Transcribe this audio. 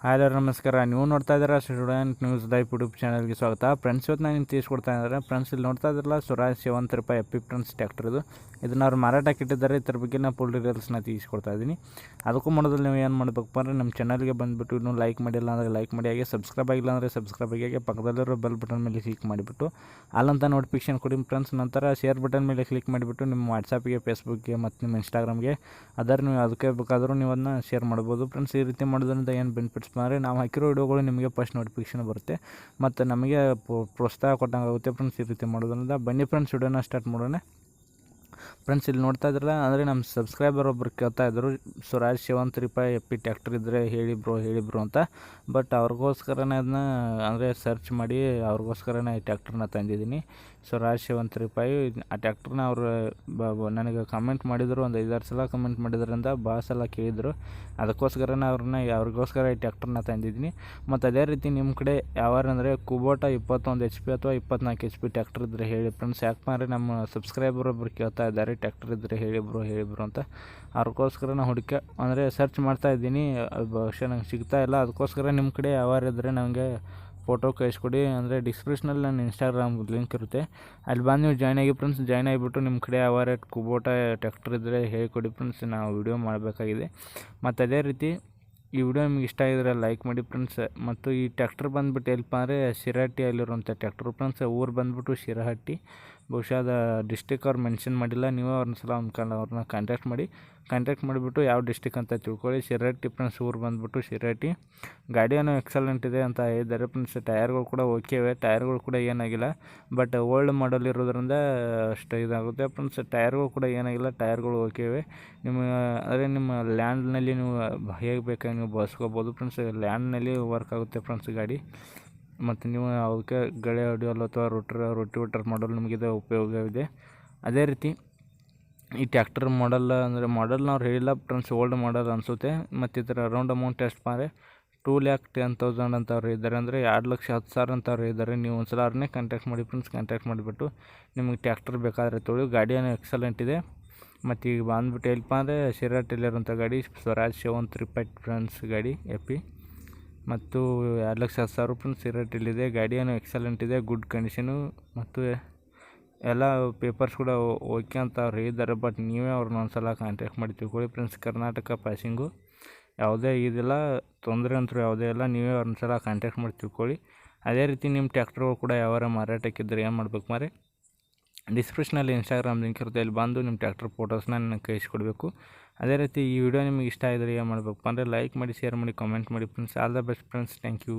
Hello ನಮಸ್ಕಾರ. ನೀವು ನೋಡ್ತಾ ಇದ್ದೀರಾ ಸ್ಟೂಡೆಂಟ್ ನ್ಯೂಸ್ ಲೈವ್ ಯೂಟ್ಯೂಬ್ ಚಾನಲ್ಗೆ ಸ್ವಾಗತ. ಫ್ರೆಂಡ್ಸ್, ಇವತ್ತು ನಾನು ತಿಳಿಸ್ಕೊಡ್ತಾ ಇದ್ದಾರೆ. ಫ್ರೆಂಡ್ಸ್, ಇಲ್ಲಿ ನೋಡ್ತಾ ಇದ್ರಲ್ಲ ಸ್ವರಾಜ್ 70 ರೂಪಾಯಿ ಎಫ್ ಫ್ರೆಂಡ್ಸ್ ಟ್ಯಾಕ್ಟರ್ ಇದು. ಇದನ್ನು ಅವ್ರು ಮಾರಾಟಕ್ಕೆ ಇಟ್ಟಿದ್ದಾರೆ. ಇದ್ರ ಬಗ್ಗೆ ನಾನು ಫುಲ್ ಡೀಟೇಲ್ಸ್ನ ತಿಳಿಸ್ಕೊಡ್ತಾ ಇದ್ದೀನಿ. ಅದಕ್ಕೂ ಮಾಡೋದ್ರಲ್ಲಿ ನೀವು ಏನು ಮಾಡಬೇಕಪ್ಪ ಅಂದರೆ ನಮ್ಮ ಚಾನಲ್ಗೆ ಬಂದುಬಿಟ್ಟು ಇನ್ನೂ ಲೈಕ್ ಮಾಡಿಲ್ಲ ಅಂದರೆ ಲೈಕ್ ಮಾಡಿ, ಹಾಗೆ ಸಬ್ಸ್ಕ್ರೈಬ್ ಆಗಿಲ್ಲ ಅಂದರೆ ಸಬ್ಸ್ಕ್ರೈಬ್ ಆಗಿ ಪಕ್ಕದಲ್ಲಿರೋ ಬೆಲ್ ಬಟನ್ ಮೇಲೆ ಕ್ಲಿಕ್ ಮಾಡಿಬಿಟ್ಟು ಅಲ್ಲಂತ ನೋಟಿಫಿಕೇಶನ್ ಕೊಡಿ ಫ್ರೆಂಡ್ಸ್. ನಂತರ ಶೇರ್ ಬಟನ್ ಮೇಲೆ ಕ್ಲಿಕ್ ಮಾಡಿಬಿಟ್ಟು ನಿಮ್ಮ ವಾಟ್ಸಪ್ಗೆ, ಫೇಸ್ಬುಕ್ಗೆ ಮತ್ತು ನಿಮ್ಮ ಇನ್ಸ್ಟಾಗ್ರಾಮ್ಗೆ ನೀವು ಅದಕ್ಕೆ ಬೇಕಾದರೂ ನೀವು ಅದನ್ನ ಶೇರ್ ಮಾಡ್ಬೋದು ಫ್ರೆಂಡ್ಸ್. ಈ ರೀತಿ ಮಾಡೋದ್ರಿಂದ ಏನು ಬೆನಿಫಿಟ್ಸ್ ಅಂದರೆ ನಾವು ಹಾಕಿರೋ ವಿಡಿಯೋಗಳು ನಿಮಗೆ ಫಸ್ಟ್ ನೋಟಿಫಿಕೇಶನ್ ಬರುತ್ತೆ ಮತ್ತು ನಮಗೆ ಪ್ರೋತ್ಸಾಹ ಕೊಟ್ಟಂಗೆ ಆಗುತ್ತೆ ಫ್ರೆಂಡ್ಸ್. ಈ ರೀತಿ ಮಾಡೋದ್ರಿಂದ ಬನ್ನಿ ಫ್ರೆಂಡ್ಸ್, ವಿಡಿಯೋನ ಸ್ಟಾರ್ಟ್ ಮಾಡೋಣ. ಫ್ರೆಂಡ್ಸ್, ಇಲ್ಲಿ ನೋಡ್ತಾ ಇದ್ರಲ್ಲ, ಅಂದರೆ ನಮ್ಮ ಸಬ್ಸ್ಕ್ರೈಬರ್ ಒಬ್ಬರು ಕೇಳ್ತಾ ಇದ್ದರು, ಸ್ವರಾಜ್ 70 ರೂಪಾಯಿ ಎಫ್ ಟ್ಯಾಕ್ಟರ್ ಇದ್ದರೆ ಹೇಳಿ ಬ್ರೋ ಅಂತ. ಬಟ್ ಅವ್ರಿಗೋಸ್ಕರನೇ ಅದನ್ನ ಅಂದರೆ ಸರ್ಚ್ ಮಾಡಿ ಅವ್ರಿಗೋಸ್ಕರನೇ ಈ ಟ್ಯಾಕ್ಟ್ರನ್ನ ತಂದಿದ್ದೀನಿ. ಸ್ವರಾಜ್ 70 ರೂಪಾಯಿ ಆ ಟ್ಯಾಕ್ಟ್ರನ್ನ ಅವರು ನನಗೆ ಕಮೆಂಟ್ ಮಾಡಿದರು, ಒಂದು 5-6 ಸಲ ಕಮೆಂಟ್ ಮಾಡಿದ್ರಿಂದ ಭಾಳ ಸಲ ಕೇಳಿದರು. ಅದಕ್ಕೋಸ್ಕರನೇ ಅವ್ರಿಗೋಸ್ಕರ ಈ ಟ್ಯಾಕ್ಟ್ರನ್ನ ತಂದಿದ್ದೀನಿ. ಮತ್ತು ಅದೇ ರೀತಿ ನಿಮ್ಮ ಕಡೆ ಯಾವಾರು ಅಂದರೆ ಕುಬೋಟ 21 HP ಅಥವಾ 24 HP ಟ್ಯಾಕ್ಟರ್ ಇದ್ದರೆ ಹೇಳಿ ಫ್ರೆಂಡ್ಸ್. ಯಾಕಪ್ಪ ಅಂದರೆ ನಮ್ಮ ಸಬ್ಸ್ಕ್ರೈಬರ್ ಒಬ್ಬರು ಕೇಳ್ತಾ ಇದ್ದಾರೆ, ಟ್ಯಾಕ್ಟರ್ ಇದ್ದರೆ ಹೇಳಿ ಬ್ರೋ ಅಂತ. ಅವ್ರಿಗೋಸ್ಕರ ನಾನು ಅಂದರೆ ಸರ್ಚ್ ಮಾಡ್ತಾ ಇದ್ದೀನಿ, ಬಹುಶಃ ನಂಗೆ ಸಿಗ್ತಾ ಇಲ್ಲ. ಅದಕ್ಕೋಸ್ಕರ ನಿಮ್ಮ ಕಡೆ ಯಾವಾರು ಇದ್ದರೆ ನನಗೆ ಫೋಟೋ ಕಳಿಸ್ಕೊಡಿ. ಅಂದರೆ ಡಿಸ್ಕ್ರಿಪ್ಷನಲ್ಲಿ ನನ್ನ ಇನ್ಸ್ಟಾಗ್ರಾಮ್ ಲಿಂಕ್ ಇರುತ್ತೆ, ಅಲ್ಲಿ ಬಂದು ನೀವು ಜಾಯ್ನ್ ಆಗಿ ಫ್ರೆಂಡ್ಸ್. ಜಾಯ್ನ್ ಆಗಿಬಿಟ್ಟು ನಿಮ್ಮ ಕಡೆ ಯಾವಾರು ಕುಬೋಟ ಟ್ಯಾಕ್ಟರ್ ಇದ್ದರೆ ಹೇಳಿಕೊಡಿ ಫ್ರೆಂಡ್ಸ್, ನಾವು ವಿಡಿಯೋ ಮಾಡಬೇಕಾಗಿದೆ. ಮತ್ತು ಅದೇ ರೀತಿ ಈ ವಿಡಿಯೋ ನಿಮ್ಗೆ ಇಷ್ಟ ಆಗಿದ್ರೆ ಲೈಕ್ ಮಾಡಿ ಫ್ರೆಂಡ್ಸ್. ಮತ್ತು ಈ ಟ್ಯಾಕ್ಟರ್ ಬಂದುಬಿಟ್ಟು ಎಲ್ಪ ಅಂದರೆ ಶಿರಹಟ್ಟಿಯಲ್ಲಿರುವಂಥ ಟ್ಯಾಕ್ಟರ್ ಫ್ರೆಂಡ್ಸ್. ಊರು ಬಂದುಬಿಟ್ಟು ಶಿರಹಟ್ಟಿ. ಬಹುಶಃ ಅದು ಡಿಸ್ಟಿಕ್ ಅವ್ರು ಮೆನ್ಷನ್ ಮಾಡಿಲ್ಲ. ನೀವು ಅವ್ರನ್ನ ಸಲ ಅವ್ರನ್ನ ಕಾಂಟ್ಯಾಕ್ಟ್ ಮಾಡಿಬಿಟ್ಟು ಯಾವ ಡಿಸ್ಟಿಕ್ ಅಂತ ತಿಳ್ಕೊಳ್ಳಿ. ಶಿರಹಟ್ಟಿ ಫ್ರೆಂಡ್ಸ್, ಊರು ಬಂದುಬಿಟ್ಟು ಶಿರಹಟ್ಟಿ. ಗಾಡಿಯನ್ನು ಎಕ್ಸಲೆಂಟ್ ಇದೆ ಅಂತ ಹೇಳಿದ್ದಾರೆ ಫ್ರೆಂಡ್ಸ್. ಟೈರ್ಗಳು ಕೂಡ ಓಕೆ ಇವೆ, ಟೈರ್ಗಳು ಕೂಡ ಏನಾಗಿಲ್ಲ. ಬಟ್ ಓಲ್ಡ್ ಮಾಡಲ್ ಇರೋದ್ರಿಂದ ಅಷ್ಟು ಇದಾಗುತ್ತೆ ಫ್ರೆಂಡ್ಸ್. ಟೈರ್ಗಳು ಕೂಡ ಏನಾಗಿಲ್ಲ, ಟೈರ್ಗಳು ಓಕೆ ಇವೆ. ನಿಮ್ಮ ಲ್ಯಾಂಡ್ನಲ್ಲಿ ನೀವು ಹೇಗೆ ಬೇಕಾಗಿ ನೀವು ಬಳಸ್ಕೋಬೋದು ಫ್ರೆಂಡ್ಸ್. ಲ್ಯಾಂಡ್ನಲ್ಲಿ ವರ್ಕ್ ಆಗುತ್ತೆ ಫ್ರೆಂಡ್ಸ್ ಗಾಡಿ. ಮತ್ತು ನೀವು ಅದಕ್ಕೆ ಗಳೆ ಹೊಡೆಯಲು ಅಥವಾ ರೋಟಿವೇಟರ್ ಮಾಡಲು ನಿಮಗಿದೆ ಉಪಯೋಗವಿದೆ. ಅದೇ ರೀತಿ ಈ ಟ್ಯಾಕ್ಟರ್ ಮಾಡಲ್ನ ಅವ್ರು ಹೇಳಿಲ್ಲ ಫ್ರೆಂಡ್ಸ್, ಓಲ್ಡ್ ಮಾಡಲ್ ಅನಿಸುತ್ತೆ. ಮತ್ತು ಇದರ ಅರೌಂಡ್ ಅಮೌಂಟ್ ಎಷ್ಟು ಅಂದರೆ 2,10,000 ಅಂತ ಅವ್ರು ಇದ್ದಾರೆ, ಅಂದರೆ 2,10,000 ಅಂತ ಅವ್ರು ಇದ್ದಾರೆ. ನೀವು ಒಂದು ಸಲ ಅವ್ರನ್ನೇ ಕಾಂಟ್ಯಾಕ್ಟ್ ಮಾಡಿ ಫ್ರೆಂಡ್ಸ್. ಕಾಂಟ್ಯಾಕ್ಟ್ ಮಾಡಿಬಿಟ್ಟು ನಿಮಗೆ ಟ್ಯಾಕ್ಟರ್ ಬೇಕಾದರೆ ತೊಗೊಳ್ಳಿ. ಗಾಡಿಯನ್ನು ಎಕ್ಸಲೆಂಟ್ ಇದೆ. ಮತ್ತು ಈಗ ಬಂದುಬಿಟ್ಟು ಎಲ್ಪ ಅಂದರೆ ಶಿರಹಟ್ಟಿಲಿರುವಂಥ ಗಾಡಿ ಸ್ವರಾಜ್ 70 ರೂಪಾಯಿ ಫ್ರೆಂಡ್ಸ್ ಗಾಡಿ ಎಫ್ ಮತ್ತು 2,10,000 ಫ್ರೆಂಡ್ಸ್ ಶಿರಹಟ್ಟಿಲಿದೆ. ಗಾಡಿಯನ್ನು ಎಕ್ಸಲೆಂಟ್ ಇದೆ, ಗುಡ್ ಕಂಡೀಷನು. ಮತ್ತು ಎಲ್ಲ ಪೇಪರ್ಸ್ ಕೂಡ ಓಕೆ ಅಂತ ಅವ್ರು ಹೇಳಿದ್ದಾರೆ. ಬಟ್ ನೀವೇ ಅವ್ರನ್ನ ಒಂದು ಸಲ ಕಾಂಟ್ಯಾಕ್ಟ್ ಮಾಡಿ ತಿಳ್ಕೊಳ್ಳಿ ಫ್ರೆಂಡ್ಸ್. ಕರ್ನಾಟಕ ಪಾಸಿಂಗು ಯಾವುದೇ ಇದಿಲ್ಲ, ತೊಂದರೆ ಅಂತೂ ಯಾವುದೇ ಇಲ್ಲ. ನೀವೇ ಅವ್ರನ್ನ ಸಲ ಕಾಂಟ್ಯಾಕ್ಟ್ ಮಾಡಿ ತಿಳ್ಕೊಳ್ಳಿ. ಅದೇ ರೀತಿ ನಿಮ್ಮ ಟ್ಯಾಕ್ಟ್ರುಗಳು ಕೂಡ ಯಾವಾರ ಮಾರಾಟಕ್ಕಿದ್ದರೆ ಏನು ಮಾಡ್ಬೇಕು ಮಾರೆ, ಡಿಸ್ಕ್ರಿಪ್ಷನಲ್ಲಿ ಇನ್ಸ್ಟಾಗ್ರಾಮ್ ಲಿಂಕ್ ಇರುತ್ತೆ, ಅಲ್ಲಿ ಬಂದು ನಿಮ್ಮ ಟ್ಯಾಕ್ಟರ್ ಫೋಟೋಸ್ನ ನನಗೆ ಕಳಿಸ್ಕೊಡ್ಬೇಕು. ಅದೇ ರೀತಿ ಈ ವಿಡಿಯೋ ನಿಮಗೆ ಇಷ್ಟ ಆಗಿದ್ರೆ ಏನು ಮಾಡಬೇಕಪ್ಪ ಅಂದರೆ ಲೈಕ್ ಮಾಡಿ, ಶೇರ್ ಮಾಡಿ, ಕಾಮೆಂಟ್ ಮಾಡಿ friends. All the best friends. Thank you.